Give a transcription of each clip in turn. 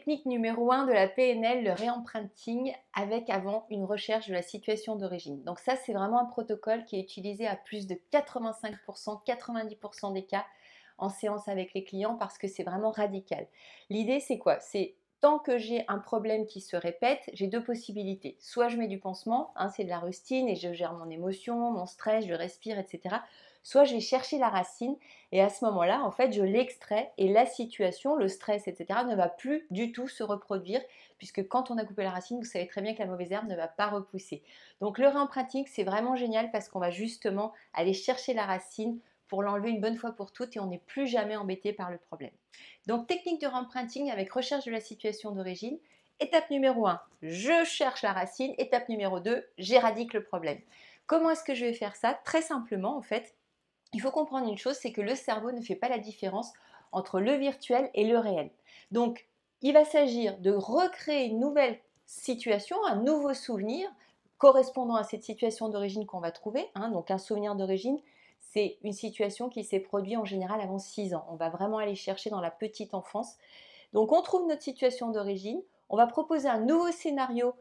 technique numéro 1 de la PNL, le réempruntings, avec avant une recherche de la situation d'origine. Donc ça, c'est vraiment un protocole qui est utilisé à plus de 85%, 90% des cas en séance avec les clients parce que c'est vraiment radical. L'idée, c'est quoi? C'est tant que j'ai un problème qui se répète, j'ai deux possibilités. Soit je mets du pansement, c'est de la rustine et je gère mon émotion, mon stress, je respire, etc. Soit je vais chercher la racine et à ce moment-là, en fait, je l'extrais et la situation, le stress, etc. ne va plus du tout se reproduire puisque quand on a coupé la racine, vous savez très bien que la mauvaise herbe ne va pas repousser. Donc le réempruntings, c'est vraiment génial parce qu'on va justement aller chercher la racine pour l'enlever une bonne fois pour toutes et on n'est plus jamais embêté par le problème. Donc technique de réempruntings avec recherche de la situation d'origine. Étape numéro 1, je cherche la racine. Étape numéro 2, j'éradique le problème. Comment est-ce que je vais faire ça? Très simplement, en fait, il faut comprendre une chose, c'est que le cerveau ne fait pas la différence entre le virtuel et le réel. Donc, il va s'agir de recréer une nouvelle situation, un nouveau souvenir correspondant à cette situation d'origine qu'on va trouver. Donc, un souvenir d'origine, c'est une situation qui s'est produite en général avant 6 ans. On va vraiment aller chercher dans la petite enfance. Donc, on trouve notre situation d'origine, on va proposer un nouveau scénario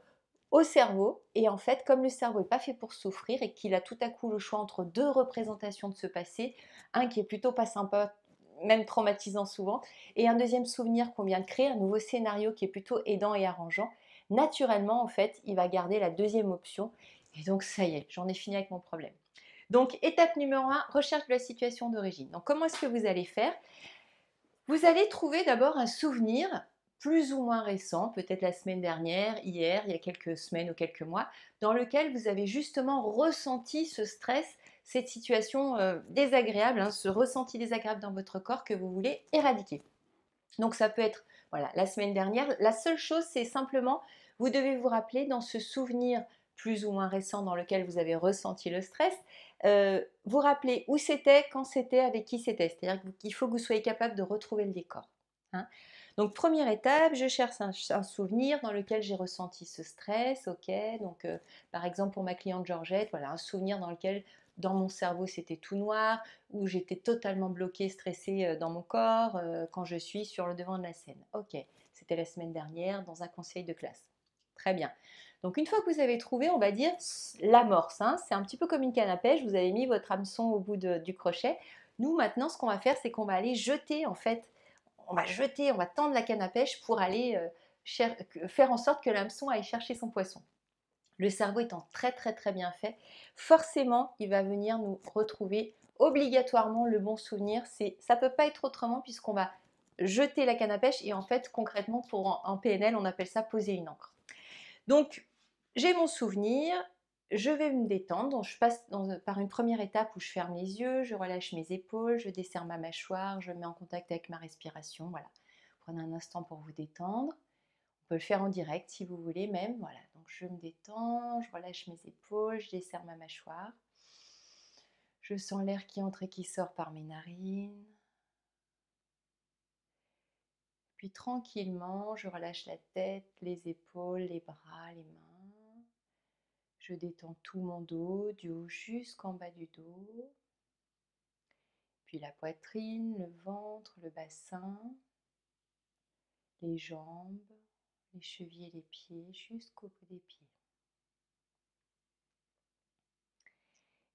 au cerveau. Et en fait, comme le cerveau n'est pas fait pour souffrir et qu'il a tout à coup le choix entre deux représentations de ce passé, un qui est plutôt pas sympa, même traumatisant souvent, et un deuxième souvenir qu'on vient de créer, un nouveau scénario qui est plutôt aidant et arrangeant, naturellement, en fait, il va garder la deuxième option. Et donc, ça y est, j'en ai fini avec mon problème. Donc, étape numéro 1, recherche de la situation d'origine. Donc, comment est-ce que vous allez faire? Vous allez trouver d'abord un souvenir plus ou moins récent, peut-être la semaine dernière, hier, il y a quelques semaines ou quelques mois, dans lequel vous avez justement ressenti ce stress, cette situation désagréable, ce ressenti désagréable dans votre corps que vous voulez éradiquer. Donc ça peut être, voilà, la semaine dernière. La seule chose, c'est simplement, vous devez vous rappeler dans ce souvenir plus ou moins récent dans lequel vous avez ressenti le stress, vous rappeler où c'était, quand c'était, avec qui c'était. C'est-à-dire qu'il faut que vous soyez capable de retrouver le décor. Donc première étape, je cherche un souvenir dans lequel j'ai ressenti ce stress, ok. Donc par exemple pour ma cliente Georgette, voilà, un souvenir dans lequel dans mon cerveau c'était tout noir, où j'étais totalement bloquée, stressée dans mon corps quand je suis sur le devant de la scène. Ok, c'était la semaine dernière dans un conseil de classe. Très bien. Donc une fois que vous avez trouvé, on va dire l'amorce, c'est un petit peu comme une canne à pêche, vous avez mis votre hameçon au bout du crochet. Nous maintenant, ce qu'on va faire, c'est qu'on va aller jeter en fait, on va tendre la canne à pêche pour aller faire en sorte que l'hameçon aille chercher son poisson. Le cerveau étant très très très bien fait, forcément il va venir nous retrouver obligatoirement le bon souvenir. Ça ne peut pas être autrement puisqu'on va jeter la canne à pêche et en fait concrètement en PNL on appelle ça poser une encre. Donc j'ai mon souvenir, je vais me détendre, donc je passe par une première étape où je ferme les yeux, je relâche mes épaules, je desserre ma mâchoire, je me mets en contact avec ma respiration. Voilà. Prenez un instant pour vous détendre. On peut le faire en direct si vous voulez même. Voilà, donc je me détends, je relâche mes épaules, je desserre ma mâchoire. Je sens l'air qui entre et qui sort par mes narines. Puis tranquillement, je relâche la tête, les épaules, les bras, les mains. Je détends tout mon dos, du haut jusqu'en bas du dos. Puis la poitrine, le ventre, le bassin, les jambes, les chevilles et les pieds jusqu'au bout des pieds.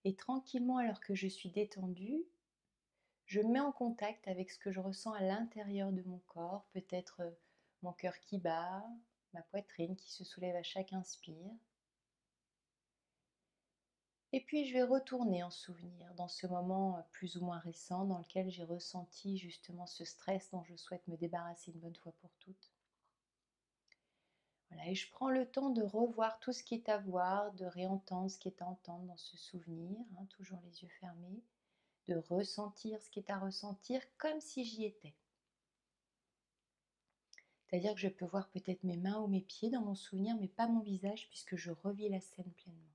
Et tranquillement, alors que je suis détendue, je me mets en contact avec ce que je ressens à l'intérieur de mon corps, peut-être mon cœur qui bat, ma poitrine qui se soulève à chaque inspire. Et puis je vais retourner en souvenir dans ce moment plus ou moins récent dans lequel j'ai ressenti justement ce stress dont je souhaite me débarrasser une bonne fois pour toutes. Voilà, et je prends le temps de revoir tout ce qui est à voir, de réentendre ce qui est à entendre dans ce souvenir, toujours les yeux fermés, de ressentir ce qui est à ressentir comme si j'y étais. C'est-à-dire que je peux voir peut-être mes mains ou mes pieds dans mon souvenir, mais pas mon visage puisque je revis la scène pleinement.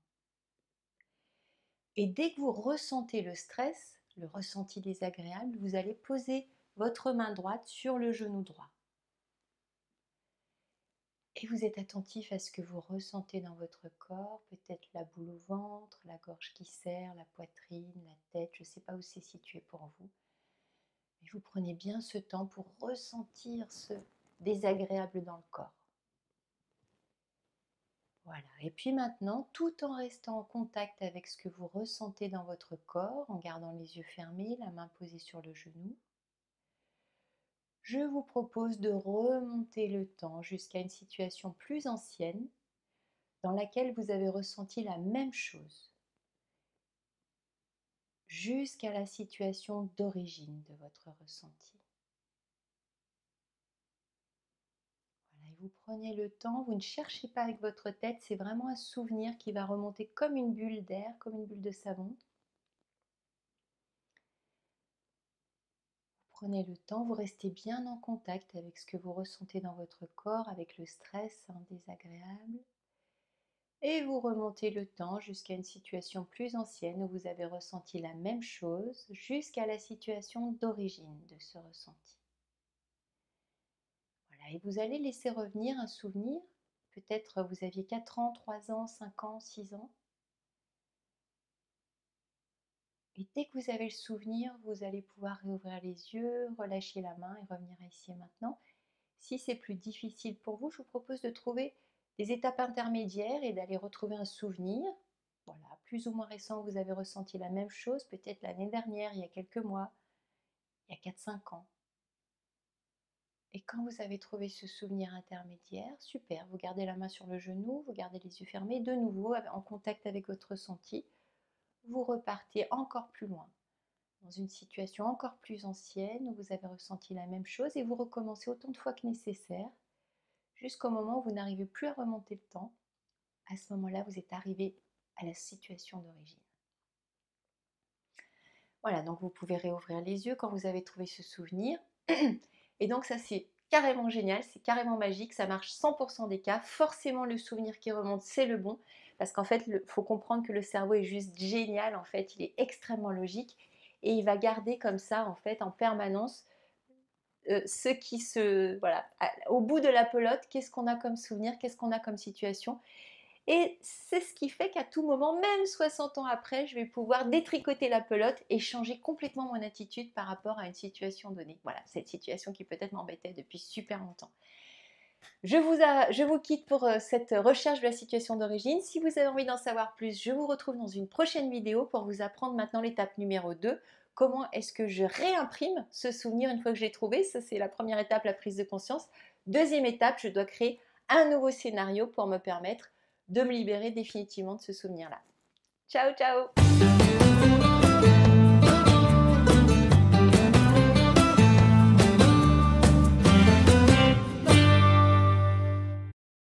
Et dès que vous ressentez le stress, le ressenti désagréable, vous allez poser votre main droite sur le genou droit. Et vous êtes attentif à ce que vous ressentez dans votre corps, peut-être la boule au ventre, la gorge qui serre, la poitrine, la tête, je ne sais pas où c'est situé pour vous. Mais vous prenez bien ce temps pour ressentir désagréable dans le corps. Voilà. Et puis maintenant, tout en restant en contact avec ce que vous ressentez dans votre corps, en gardant les yeux fermés, la main posée sur le genou, je vous propose de remonter le temps jusqu'à une situation plus ancienne dans laquelle vous avez ressenti la même chose, jusqu'à la situation d'origine de votre ressenti. Voilà, et vous prenez le temps, vous ne cherchez pas avec votre tête, c'est vraiment un souvenir qui va remonter comme une bulle d'air, comme une bulle de savon. Prenez le temps, vous restez bien en contact avec ce que vous ressentez dans votre corps, avec le stress désagréable. Et vous remontez le temps jusqu'à une situation plus ancienne où vous avez ressenti la même chose, jusqu'à la situation d'origine de ce ressenti. Voilà, et vous allez laisser revenir un souvenir. Peut-être vous aviez 4 ans, 3 ans, 5 ans, 6 ans. Et dès que vous avez le souvenir, vous allez pouvoir réouvrir les yeux, relâcher la main et revenir ici et maintenant. Si c'est plus difficile pour vous, je vous propose de trouver des étapes intermédiaires et d'aller retrouver un souvenir. Voilà, plus ou moins récent, vous avez ressenti la même chose, peut-être l'année dernière, il y a quelques mois, il y a 4-5 ans. Et quand vous avez trouvé ce souvenir intermédiaire, super, vous gardez la main sur le genou, vous gardez les yeux fermés, de nouveau en contact avec votre ressenti, vous repartez encore plus loin, dans une situation encore plus ancienne où vous avez ressenti la même chose et vous recommencez autant de fois que nécessaire, jusqu'au moment où vous n'arrivez plus à remonter le temps. À ce moment-là, vous êtes arrivé à la situation d'origine. Voilà, donc vous pouvez réouvrir les yeux quand vous avez trouvé ce souvenir. Et donc ça, c'est carrément génial, c'est carrément magique, ça marche 100% des cas. Forcément, le souvenir qui remonte, c'est le bon. Parce qu'en fait, il faut comprendre que le cerveau est juste génial, en fait, il est extrêmement logique. Et il va garder comme ça, en fait, en permanence, ce qui se... Voilà, au bout de la pelote, qu'est-ce qu'on a comme souvenir, qu'est-ce qu'on a comme situation. Et c'est ce qui fait qu'à tout moment, même 60 ans après, je vais pouvoir détricoter la pelote et changer complètement mon attitude par rapport à une situation donnée. Voilà, cette situation qui peut-être m'embêtait depuis super longtemps. Je vous quitte pour cette recherche de la situation d'origine. Si vous avez envie d'en savoir plus, je vous retrouve dans une prochaine vidéo pour vous apprendre maintenant l'étape numéro 2. Comment est-ce que je réimprime ce souvenir une fois que je l'ai trouvé? Ça, c'est la première étape, la prise de conscience. Deuxième étape, je dois créer un nouveau scénario pour me permettre de me libérer définitivement de ce souvenir-là. Ciao, ciao!